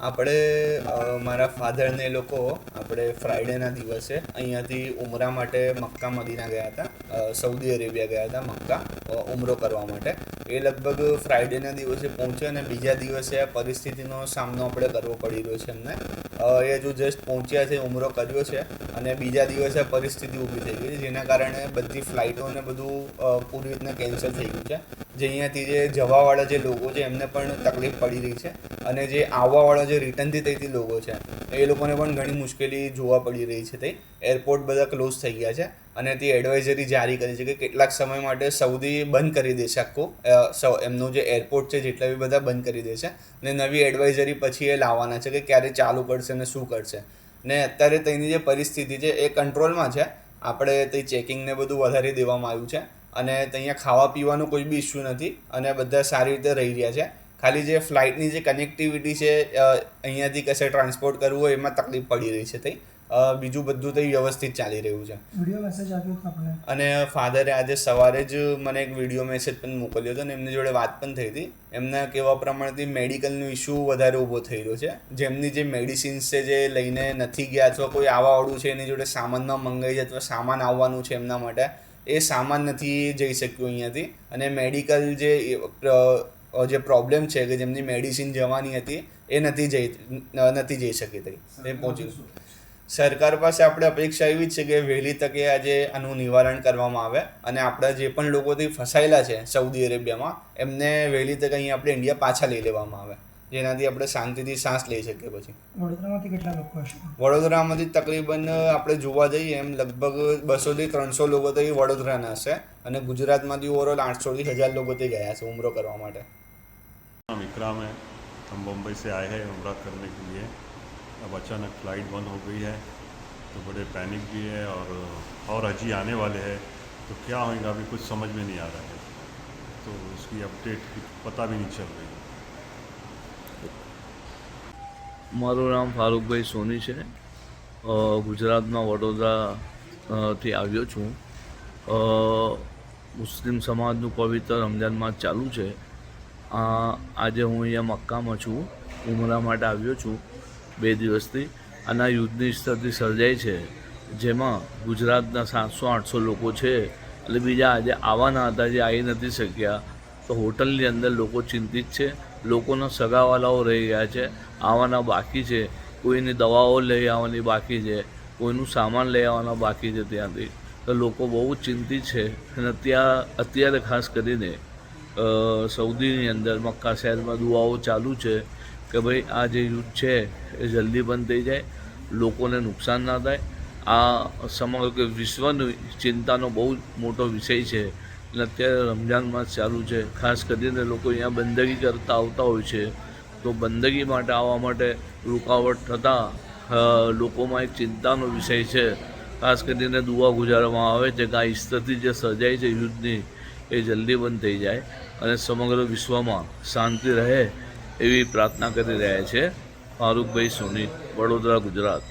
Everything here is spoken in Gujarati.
આપણે મારા ફાધરને એ લોકો આપણે ફ્રાઈડેના દિવસે અહીંયાથી ઉમરા માટે મક્કા મદીના ગયા હતા, સઉદી અરેબિયા ગયા હતા મક્કા ઉમરો કરવા માટે. એ લગભગ ફ્રાઈડેના દિવસે પહોંચ્યા અને બીજા દિવસે આ પરિસ્થિતિનો સામનો આપણે કરવો પડી રહ્યો છે એમને. એ હજુ જસ્ટ પહોંચ્યા છે, ઉમરો કર્યો છે અને બીજા દિવસે આ પરિસ્થિતિ ઊભી થઈ ગઈ છે, જેના કારણે બધી ફ્લાઇટો અને બધું પૂરી રીતના કેન્સલ થઈ ગયું છે. જે અહીંયાથી જે જવાવાળા જે લોકો છે એમને પણ તકલીફ પડી રહી છે અને જે આવવાવાળા જે રિટર્નથી થઈથી લોકો છે એ લોકોને પણ ઘણી મુશ્કેલી જોવા પડી રહી છે. તે એરપોર્ટ બધા ક્લોઝ થઈ ગયા છે અને તે એડવાઇઝરી જારી કરી છે કે કેટલાક સમય માટે સઉદી બંધ કરી દેશે આખું એમનું જે એરપોર્ટ છે જેટલા બી બધા બંધ કરી દેશે અને નવી એડવાઇઝરી પછી એ લાવવાના છે કે ક્યારે ચાલુ કરશે અને શું કરશે. ને અત્યારે તેની જે પરિસ્થિતિ છે એ કંટ્રોલમાં છે. આપણે તે ચેકિંગને બધું વધારી દેવામાં આવ્યું છે અને ત્યાં ખાવા પીવાનો કોઈ બી ઇસ્યુ નથી અને બધા સારી રીતે રહી રહ્યા છે. ખાલી જે ફ્લાઇટની જે કનેક્ટિવિટી છે અહીંયાથી કશે ટ્રાન્સપોર્ટ કરવું હોય એમાં તકલીફ પડી રહી છે. તે બીજું બધું તો વ્યવસ્થિત ચાલી રહ્યું છે. વિડીયો મેસેજ આપ્યો હતો આપણે અને ફાધરે આજે સવારે જ મને એક વિડીયો મેસેજ પણ મોકલ્યો હતો અને એમની જોડે વાત પણ થઈ હતી. એમના કહેવા પ્રમાણેથી મેડિકલનો ઇસ્યુ વધારે ઊભો થઈ રહ્યો છે. જેમની જે મેડિસિન્સ છે જે લઈને નથી ગયા અથવા કોઈ આવવાવાળું છે એની જોડે સામાનમાં મંગાવી છે અથવા સામાન આવવાનું છે એમના માટે, એ સામાન નથી જઈ શક્યું અહીંયાથી. અને મેડિકલ જે પ્રોબ્લેમ છે કે જેમની મેડિસિન જવાની હતી એ નથી જઈ શકી થઈ. એ પહોંચી સરકાર પાસે આપણે અપેક્ષા એવી જ છે કે વહેલી તકે આજે આનું નિવારણ કરવામાં આવે અને આપણા જે પણ લોકોથી ફસાયેલા છે સઉદી અરેબિયામાં એમને વહેલી તકે અહીં આપણે ઇન્ડિયા પાછા લઈ લેવામાં આવે, જેનાથી આપણે શાંતિથી શ્વાસ લઈ શકીએ. પછી વડોદરામાંથી કેટલા લોકો હશે? વડોદરામાંથી તકરીબન આપણે જોવા જઈએ એમ લગભગ 200 થી 300 લોકો તો એ વડોદરાના હશે અને ગુજરાતમાંથી ઓવરઓલ 800 થી 1000 લોકો તે ગયા છે ઉમરો કરવા માટે. विक्रम है, हम बम्बई से आए हैं उम्रा करने के लिए. अब अचानक फ्लाइट बंद हो गई है तो बड़े पैनिक भी है और अजी आने वाले हैं तो क्या होगा अभी कुछ समझ में नहीं आ रहा है. तो उसकी अपडेट पता भी नहीं चल रही. મારું નામ ફારૂકભાઈ સોની છે. ગુજરાતના વડોદરાથી આવ્યો છું. મુસ્લિમ સમાજનું પવિત્ર રમજાન માસ ચાલુ છે. આજે હું અહીંયા મક્કામાં છું, ઉમરા માટે આવ્યો છું 2 દિવસથી. અને આ યુદ્ધની સ્થિતિ સર્જાઈ છે જેમાં ગુજરાતના 700-800 લોકો છે એટલે બીજા આજે આવવાના હતા જે આવી નથી શક્યા. તો હોટલની અંદર લોકો ચિંતિત છે, લોકોના સગાવાલાઓ રહી ગયા છે, આવવાના બાકી છે, કોઈની દવાઓ લઈ આવવાની બાકી છે, કોઈનું સામાન લઈ આવવાના બાકી છે ત્યાંથી. તો લોકો બહુ ચિંતિત છે અને અત્યારે ખાસ કરીને સઉદીની અંદર મક્કા શહેરમાં દુઆઓ ચાલુ છે કે ભાઈ આ જે યુદ્ધ છે એ જલ્દી બંધ થઈ જાય, લોકોને નુકસાન ના થાય. આ સમગ્ર વિશ્વની ચિંતાનો બહુ મોટો વિષય છે. અને અત્યારે રમજાન માસ ચાલુ છે, ખાસ કરીને લોકો અહીંયા બંદગી કરતા આવતા હોય છે. તો બંદગી માટે આવવા માટે રૂકાવટ થતાં લોકોમાં એક ચિંતાનો વિષય છે. ખાસ કરીને દુઆ ગુજારવામાં આવે છે કે આ સ્થિતિ જે સર્જાઈ છે યુદ્ધની એ જલ્દી બંધ થઈ જાય અને સમગ્ર વિશ્વમાં શાંતિ રહે એવી પ્રાર્થના કરી રહ્યા છે. ફારૂકભાઈ સોની, વડોદરા, ગુજરાત.